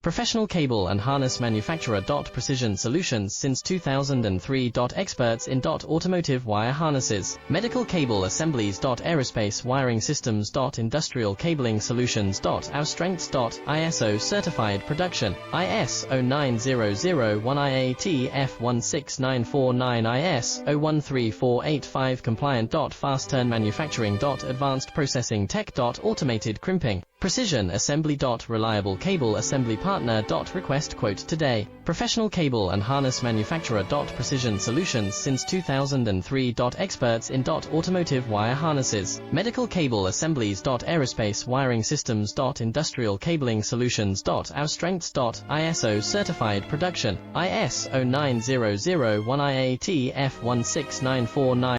Professional cable and harness manufacturer. Precision Solutions since 2003. Experts in automotive wire harnesses, medical cable assemblies. Aerospace wiring systems. Industrial cabling solutions. Our strengths. ISO certified production, IS 09001 IATF 16949 IS 013485 compliant. Fast turn manufacturing. Advanced processing tech. Automated crimping, precision assembly. Reliable cable assembly partner. Request quote today. Professional cable and harness manufacturer. Precision Solutions since 2003. Experts in automotive wire harnesses, medical cable assemblies. Aerospace wiring systems. Industrial cabling solutions. Our strengths. ISO certified production, IS 09001 IATF 16949